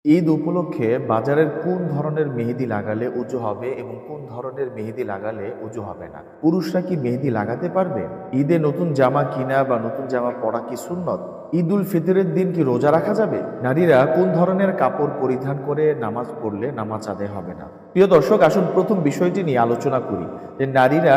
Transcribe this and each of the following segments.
ঈদ উপলক্ষে বাজারের কোন ধরনের মেহেদি লাগালে উজু হবে এবং কোন ধরনের মেহেদি লাগালে উজু হবে না? পুরুষরা কি মেহেদি লাগাতে পারবে? ঈদে নতুন জামা কিনা বা নতুন জামা পরা কি সুন্নত? ঈদ উল ফিতরের দিন কি রোজা রাখা যাবে? নারীরা কোন ধরনের কাপড় পরিধান করে নামাজ পড়লে নামাজ আদায় হবে না? প্রিয় দর্শক, আসুন প্রথম বিষয়টি নিয়ে আলোচনা করি যে নারীরা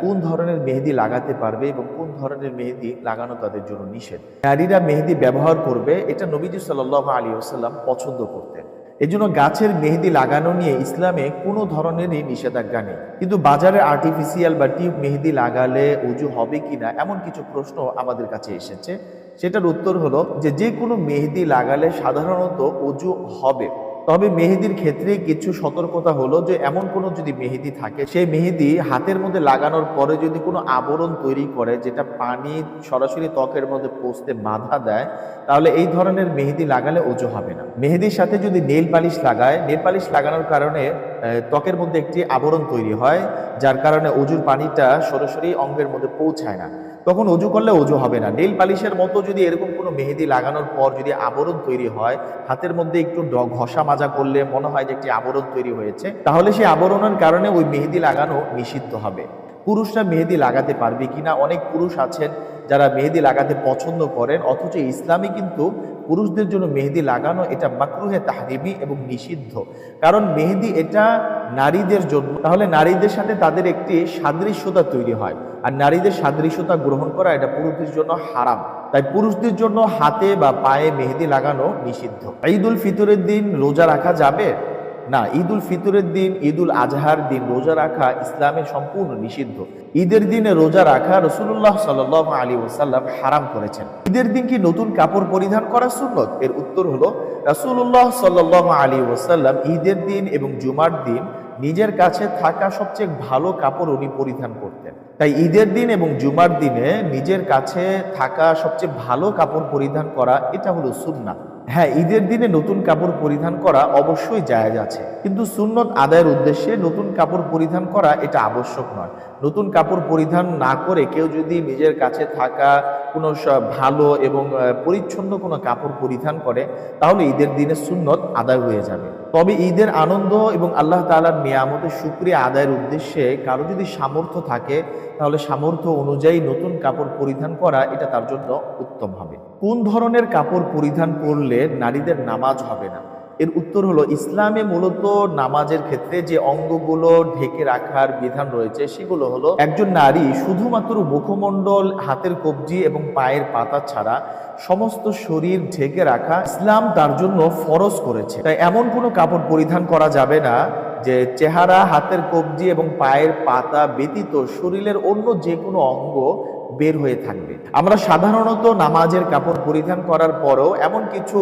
কোন ধরনের মেহেদি লাগাতে পারবে এবং কোন ধরনের মেহেদি লাগানো তাদের জন্য নিষেধ। নারীরা মেহেদি ব্যবহার করবে, এটা নবীজি সাল্লাল্লাহু আলাইহি ওয়াসাল্লাম পছন্দ করতেন। এজন্য গাছের মেহেদি লাগানো নিয়ে ইসলামে কোনো ধরনেরই নিষেধাজ্ঞা নেই। কিন্তু বাজারে আর্টিফিশিয়াল বা টিউব মেহেদি লাগালে উজু হবে কিনা এমন কিছু প্রশ্ন আমাদের কাছে এসেছে। সেটার উত্তর হলো যে কোনো মেহেদি লাগালে সাধারণত উজু হবে। তবে মেহেদির ক্ষেত্রে কিছু সতর্কতা হলো যে এমন কোনো যদি মেহেদি থাকে, সেই মেহেদি হাতের মধ্যে লাগানোর পরে যদি কোনো আবরণ তৈরি করে যেটা পানি সরাসরি ত্বকের মধ্যে পৌঁছতে বাধা দেয়, তাহলে এই ধরনের মেহেদি লাগালে ওযু হবে না। মেহেদির সাথে যদি নেল পালিশ লাগায়, নেল পালিশ লাগানোর কারণে ত্বকের মধ্যে একটি আবরণ তৈরি হয়, যার কারণে অজুর পানিটা সরাসরি অঙ্গের মধ্যে পৌঁছায় না, তখন অজু করলে অজু হবে না। নেল পালিশের মতো যদি এরকম কোনো মেহেদি লাগানোর পর যদি আবরণ তৈরি হয়, হাতের মধ্যে একটু ঘষা মাজা করলে মনে হয় যে একটি আবরণ তৈরি হয়েছে, তাহলে সেই আবরণের কারণে ওই মেহেদি লাগানো নিষিদ্ধ হবে। পুরুষরা মেহেদি লাগাতে পারবে কিনা? অনেক পুরুষ আছেন যারা মেহেদি লাগাতে পছন্দ করেন, অথচ ইসলামে কিন্তু পুরুষদের জন্য মেহেদি লাগানো এটা মাকরুহে তাহরিমি এবং নিষিদ্ধ। কারণ মেহেদি এটা নারীদের জন্য, তাহলে নারীদের সাথে তাদের একটি সাদৃশ্যতা তৈরি হয়, আর নারীদের সাদৃশ্যতা গ্রহণ করা এটা পুরুষদের জন্য হারাম। তাই পুরুষদের জন্য হাতে বা পায়ে মেহেদি লাগানো নিষিদ্ধ। ঈদ উল ফিতরের দিন রোজা রাখা যাবে না? ঈদ উল ফিতরের দিন, ঈদ উল আজহার দিন রোজা রাখা ইসলামে সম্পূর্ণ নিষিদ্ধ। ঈদের দিনে রোজা রাখা রাসূলুল্লাহ সাল্লাল্লাহু আলাইহি ওয়াসাল্লাম হারাম করেছেন। ঈদের দিন কি নতুন কাপড় পরিধান করা সুন্নত? এর উত্তর হলো রাসূলুল্লাহ সাল্লাল্লাহু আলাইহি ওয়াসাল্লাম ঈদের দিন এবং জুমার দিন নিজের কাছে থাকা সবচেয়ে ভালো কাপড় উনি পরিধান করতেন। তাই ঈদের দিন এবং জুমার দিনে নিজের কাছে থাকা সবচেয়ে ভালো কাপড় পরিধান করা এটা হলো সুন্নাহ। হ্যাঁ, ঈদের দিনে নতুন কাপড় পরিধান করা অবশ্যই জায়েজ আছে, কিন্তু সুন্নত আদায়ের উদ্দেশ্যে নতুন কাপড় পরিধান করা এটা আবশ্যক নয়। নতুন কাপড় পরিধান না করে কেউ যদি নিজের কাছে থাকা কোনো ভালো এবং পরিচ্ছন্ন কোনো কাপড় পরিধান করে, তাহলে ঈদের দিনে সুন্নত আদায় হয়ে যাবে। তবে ঈদের আনন্দ এবং আল্লাহ তাআলার নিয়ামতের শুকরিয়া আদায়ের উদ্দেশ্যে কারো যদি সামর্থ্য থাকে, তাহলে সামর্থ্য অনুযায়ী নতুন কাপড় পরিধান করা এটা তার জন্য উত্তম হবে। কোন ধরনের কাপড় পরিধান করলে নারীদের নামাজ হবে না? এর উত্তর হলো ইসলামে মূলত নামাজের ক্ষেত্রে যে অঙ্গগুলো ঢেকে রাখার বিধান রয়েছে সেগুলো হলো, একজন নারী শুধুমাত্র মুখমণ্ডল, হাতের কবজি এবং পায়ের পাতা ছাড়া সমস্ত শরীর ঢেকে রাখা ইসলাম তার জন্য ফরজ করেছে। তাই এমন কোনো কাপড় পরিধান করা যাবে না যে চেহারা, হাতের কবজি এবং পায়ের পাতা ব্যতীত শরীরের অন্য যে কোনো অঙ্গ বের হয়ে থাকবে। আমরা সাধারণত নামাজের কাপড় পরিধান করার পরেও এমন কিছু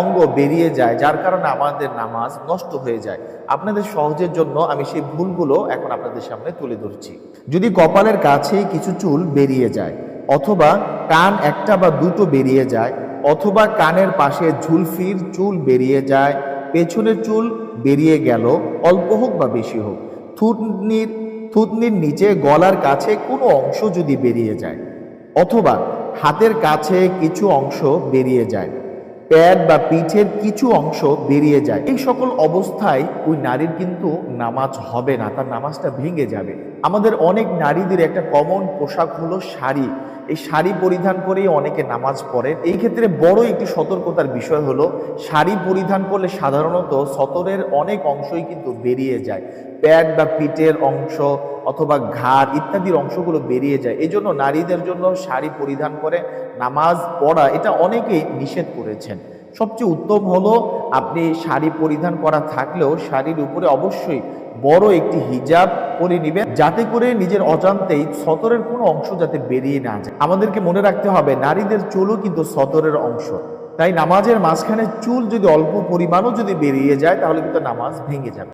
অঙ্গ বেরিয়ে যায় যার কারণে আমাদের নামাজ নষ্ট হয়ে যায়। আপনাদের সহজের জন্য আমি সেই ভুলগুলো এখন আপনাদের সামনে তুলে ধরছি। যদি কপালের কাছে কিছু চুল বেরিয়ে যায়, অথবা কান একটা বা দুটো বেরিয়ে যায়, অথবা কানের পাশে ঝুলফির চুল বেরিয়ে যায়, পেছনের চুল বেরিয়ে গেল, অল্প হোক বা বেশি হোক, থুতনির নিচে গলার কাছে কোনো অংশ যদি বেরিয়ে যায়, অথবা হাতের কাছে কিছু অংশ বেরিয়ে যায়, প্যাড বা পিঠের কিছু অংশ বেরিয়ে যায়, এই সকল অবস্থায় ওই নারীর কিন্তু নামাজ হবে না, তার নামাজটা ভেঙে যাবে। আমাদের অনেক নারীদের একটা কমন পোশাক হলো শাড়ি। এই শাড়ি পরিধান করেই অনেকে নামাজ পড়েন। এই ক্ষেত্রে বড় একটি সতর্কতার বিষয় হলো, শাড়ি পরিধান করলে সাধারণত সতরের অনেক অংশই কিন্তু বেরিয়ে যায়, প্যাড বা পিঠের অংশ অথবা ঘাড় ইত্যাদির অংশগুলো বেরিয়ে যায়। এই জন্য নারীদের জন্য শাড়ি পরিধান করে নামাজ পড়া এটা অনেকেই নিষেধ করেছেন। সবচেয়ে উত্তম হলো আপনি শাড়ি পরিধান করা থাকলেও শাড়ির উপরে অবশ্যই বড় একটি হিজাব পরে নেবেন, যাতে করে নিজের অজান্তেই সতরের কোনো অংশ যাতে বেরিয়ে না যায়। আমাদেরকে মনে রাখতে হবে নারীদের চুলও কিন্তু সতরের অংশ। তাই নামাজের মাঝখানে চুল যদি অল্প পরিমাণও যদি বেরিয়ে যায়, তাহলে কিন্তু নামাজ ভেঙে যাবে।